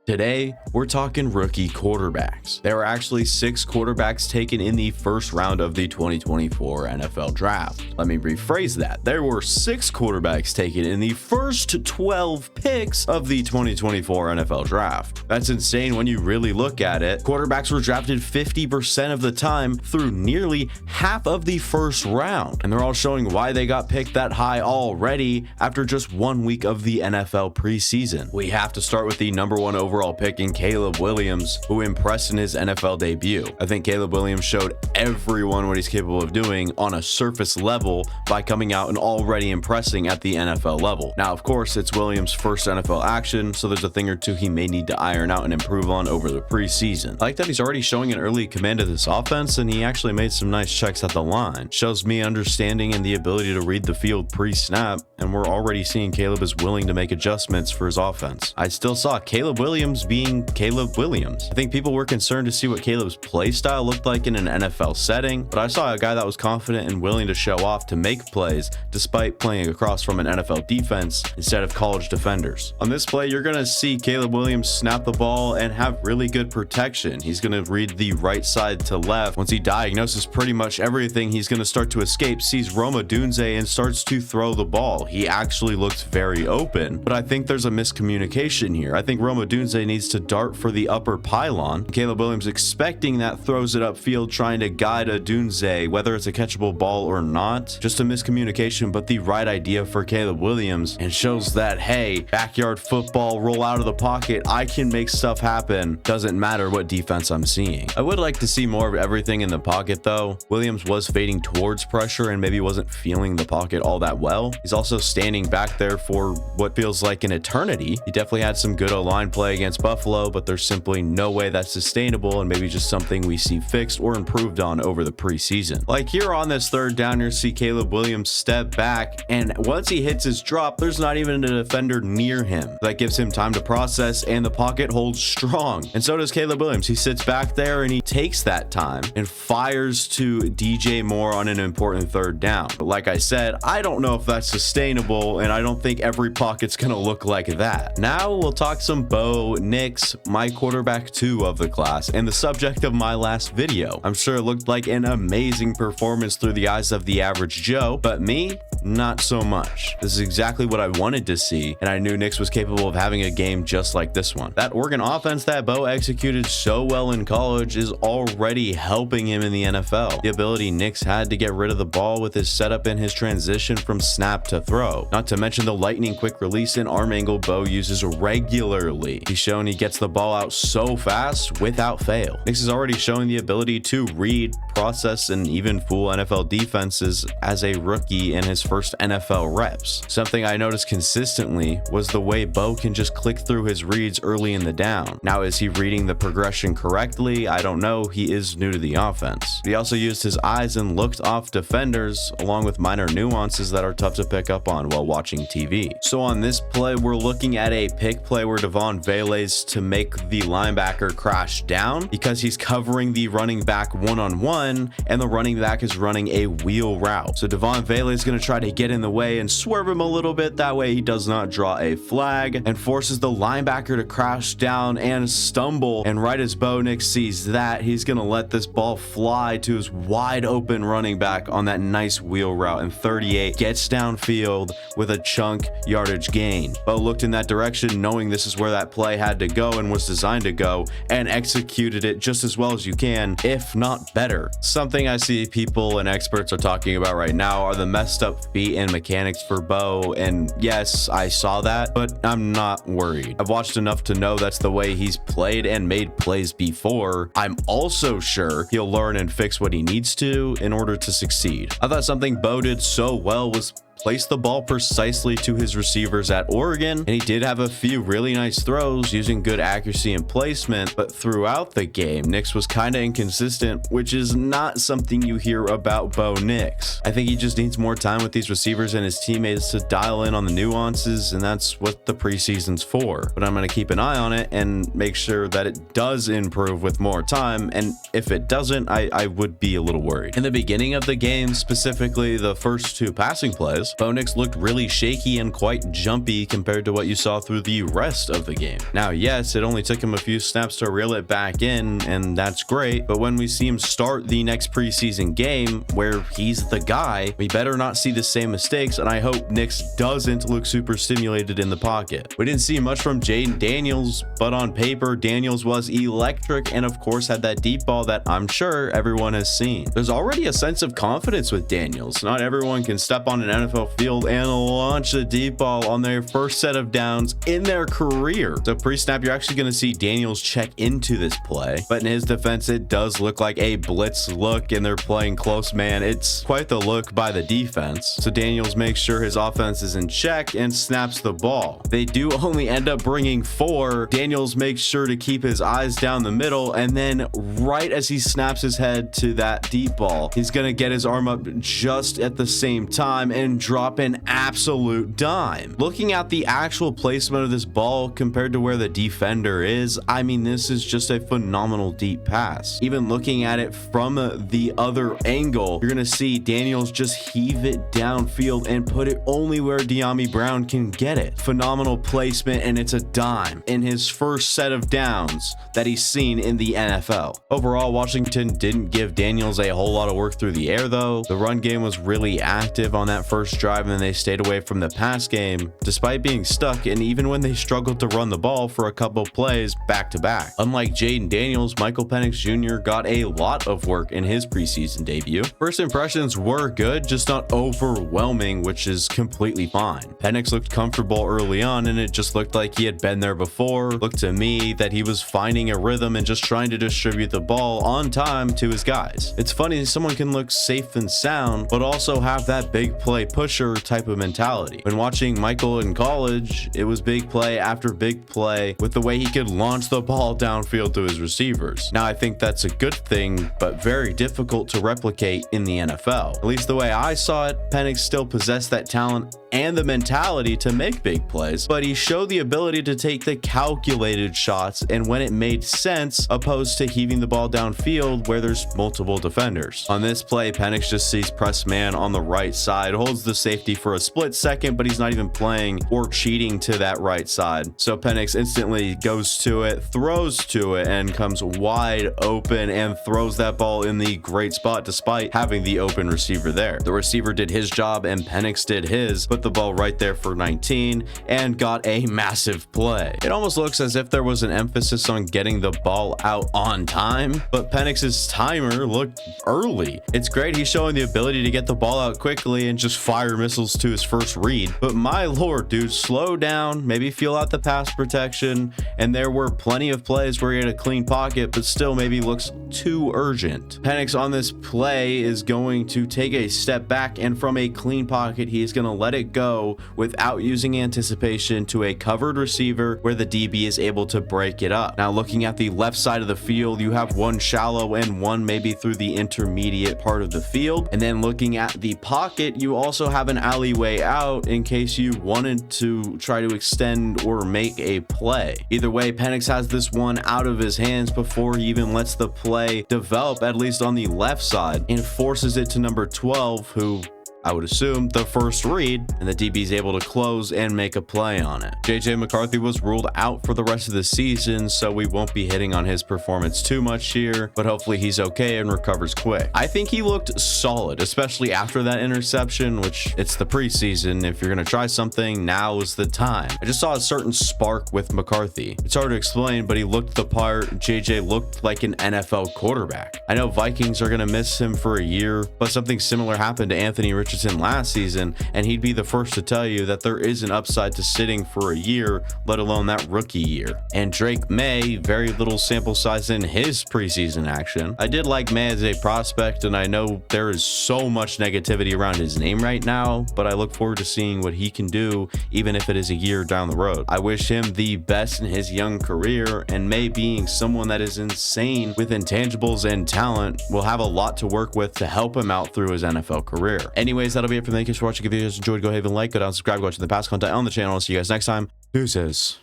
Today, we're talking rookie quarterbacks. There were actually 6 quarterbacks taken in the first round of the 2024 NFL Draft. Let me rephrase that. There were 6 quarterbacks taken in the first 12 picks of the 2024 NFL Draft. That's insane when you really look at it. Quarterbacks were drafted 50% of the time through nearly half of the first round, and they're all showing why they got picked that high already after just 1 week of the NFL preseason. We have to start with the #1 overall pick in Caleb Williams, who impressed in his NFL debut. I think Caleb Williams showed everyone what he's capable of doing on a surface level by coming out and already impressing at the NFL level. Now, of course, it's Williams' first NFL action, so there's a thing or two he may need to iron out and improve on over the preseason. I like that he's already showing an early command of this offense, and he actually made some nice checks at the line. Shows me understanding and the ability to read the field pre-snap, and we're already seeing Caleb is willing to make adjustments for his offense. I still saw Caleb Williams being Caleb Williams. I think people were concerned to see what Caleb's play style looked like in an NFL setting, but I saw a guy that was confident and willing to show off to make plays despite playing across from an NFL defense instead of college defenders. On this play, you're going to see Caleb Williams snap the ball and have really good protection. He's going to read the right side to left. Once he diagnoses pretty much everything, he's going to start to escape, sees Rome Odunze, and starts to throw the ball. He actually looks very open, but I think there's a miscommunication here. I think Rome Odunze needs to dart for the upper pylon. Caleb Williams, expecting that, throws it upfield, trying to guide Odunze, whether it's a catchable ball or not. Just a miscommunication, but the right idea for Caleb Williams, and shows that, hey, backyard football, roll out of the pocket, I can make stuff happen. Doesn't matter what defense I'm seeing. I would like to see more of everything in the pocket, though. Williams was fading towards pressure and maybe wasn't feeling the pocket all that well. He's also standing back there for what feels like an eternity. He definitely had some good O-line play against Buffalo, but there's simply no way that's sustainable, and maybe just something we see fixed or improved on over the preseason. Like here on this third down, you see Caleb Williams step back, and once he hits his drop, there's not even a defender near him. That gives him time to process, and the pocket holds strong. And so does Caleb Williams. He sits back there and he takes that time and fires to DJ Moore on an important third down. But like I said, I don't know if that's sustainable, and I don't think every pocket's gonna look like that. Now we'll talk some Bo Nix, my quarterback 2 of the class, and the subject of my last video. I'm sure it looked like an amazing performance through the eyes of the average Joe, but me, not so much. This is exactly what I wanted to see, and I knew Nix was capable of having a game just like this one. That Oregon offense that Bo executed so well in college is already helping him in the NFL. The ability Nix had to get rid of the ball with his setup and his transition from snap to throw. Not to mention the lightning quick release and arm angle Bo uses regularly. He's shown he gets the ball out so fast without fail. Nix is already showing the ability to read, process, and even fool NFL defenses as a rookie in his first NFL reps. Something I noticed consistently was the way Bo can just click through his reads early in the down. Now, is he reading the progression correctly? I don't know. He is new to the offense. He also used his eyes and looked off defenders, along with minor nuances that are tough to pick up on while watching TV. So on this play, we're looking at a pick play where Devon Vele's to make the linebacker crash down because he's covering the running back one-on-one, and the running back is running a wheel route. So Devon Vele is going to try to get in the way and swerve him a little bit. That way he does not draw a flag and forces the linebacker to crash down and stumble. And right as Bo Nix sees that, he's going to let this ball fly to his wide open running back on that nice wheel route, and 38 gets downfield with a chunk yardage gain. Bo looked in that direction knowing this is where that play had to go and was designed to go, and executed it just as well as you can, if not better. Something I see people and experts are talking about right now are the messed up feet and mechanics for Bo, and yes, I saw that, but I'm not worried. I've watched enough to know that's the way he's played and made plays before. I'm also sure he'll learn and fix what he needs to in order to succeed. I thought something Bo did so well was placed the ball precisely to his receivers at Oregon, and he did have a few really nice throws using good accuracy and placement, but throughout the game, Nix was kind of inconsistent, which is not something you hear about Bo Nix. I think he just needs more time with these receivers and his teammates to dial in on the nuances, and that's what the preseason's for. But I'm going to keep an eye on it and make sure that it does improve with more time, and if it doesn't, I would be a little worried. In the beginning of the game, specifically the first 2 passing plays, was. Bo Nix looked really shaky and quite jumpy compared to what you saw through the rest of the game. Now, yes, it only took him a few snaps to reel it back in, and that's great, but when we see him start the next preseason game where he's the guy, we better not see the same mistakes, and I hope Nix doesn't look super stimulated in the pocket. We didn't see much from Jaden Daniels, but on paper, Daniels was electric and of course had that deep ball that I'm sure everyone has seen. There's already a sense of confidence with Daniels. Not everyone can step on an NFL field and launch a deep ball on their first set of downs in their career. So pre-snap, you're actually going to see Daniels check into this play, but in his defense, it does look like a blitz look and they're playing close man. It's quite the look by the defense. So Daniels makes sure his offense is in check and snaps the ball. They do only end up bringing 4. Daniels makes sure to keep his eyes down the middle, and then right as he snaps his head to that deep ball, he's going to get his arm up just at the same time and drop an absolute dime. Looking at the actual placement of this ball compared to where the defender is, I mean, this is just a phenomenal deep pass. Even looking at it from the other angle, you're going to see Daniels just heave it downfield and put it only where Dyami Brown can get it. Phenomenal placement, and it's a dime in his first set of downs that he's seen in the NFL. Overall, Washington didn't give Daniels a whole lot of work through the air though. The run game was really active on that first drive, and they stayed away from the pass game despite being stuck, and even when they struggled to run the ball for a couple plays back to back. Unlike Jaden Daniels, Michael Penix Jr. got a lot of work in his preseason debut. First impressions were good, just not overwhelming, which is completely fine. Penix looked comfortable early on, and it just looked like he had been there before. Looked to me that he was finding a rhythm and just trying to distribute the ball on time to his guys. It's funny, someone can look safe and sound, but also have that big play pusher type of mentality. When watching Michael in college, it was big play after big play with the way he could launch the ball downfield to his receivers. Now, I think that's a good thing, but very difficult to replicate in the NFL. At least the way I saw it, Penix still possessed that talent and the mentality to make big plays, but he showed the ability to take the calculated shots and when it made sense, opposed to heaving the ball downfield where there's multiple defenders. On this play, Penix just sees press man on the right side, holds the safety for a split second, but he's not even playing or cheating to that right side. So Penix instantly goes to it, throws to it, and comes wide open and throws that ball in the great spot despite having the open receiver there. The receiver did his job and Penix did his, but the ball right there for 19 and got a massive play. It almost looks as if there was an emphasis on getting the ball out on time, but Penix's timer looked early. It's great he's showing the ability to get the ball out quickly and just fire missiles to his first read, but my lord, dude, slow down, maybe feel out the pass protection, and there were plenty of plays where he had a clean pocket, but still maybe looks too urgent. Penix on this play is going to take a step back, and from a clean pocket, he is going to let it go without using anticipation to a covered receiver where the DB is able to break it up. Now, looking at the left side of the field, you have one shallow and one maybe through the intermediate part of the field. And then looking at the pocket, you also have an alleyway out in case you wanted to try to extend or make a play. Either way, Penix has this one out of his hands before he even lets the play develop, at least on the left side, and forces it to number 12, who I would assume the first read, and the DB is able to close and make a play on it. JJ McCarthy was ruled out for the rest of the season, so we won't be hitting on his performance too much here, but hopefully he's okay and recovers quick. I think he looked solid, especially after that interception, which it's the preseason. If you're going to try something, now is the time. I just saw a certain spark with McCarthy. It's hard to explain, but he looked the part. JJ looked like an NFL quarterback. I know Vikings are going to miss him for a year, but something similar happened to Anthony Richardson last season, and he'd be the first to tell you that there is an upside to sitting for a year, let alone that rookie year. And Drake May, very little sample size in his preseason action. I did like May as a prospect, and I know there is so much negativity around his name right now, but I look forward to seeing what he can do, even if it is a year down the road. I wish him the best in his young career, and May, being someone that is insane with intangibles and talent, will have a lot to work with to help him out through his NFL career. Anyways, that'll be it for me. Thank you for watching. If you guys enjoyed, go ahead and like, go down, subscribe, go watch the past content on the channel. I'll see you guys next time. Deuces.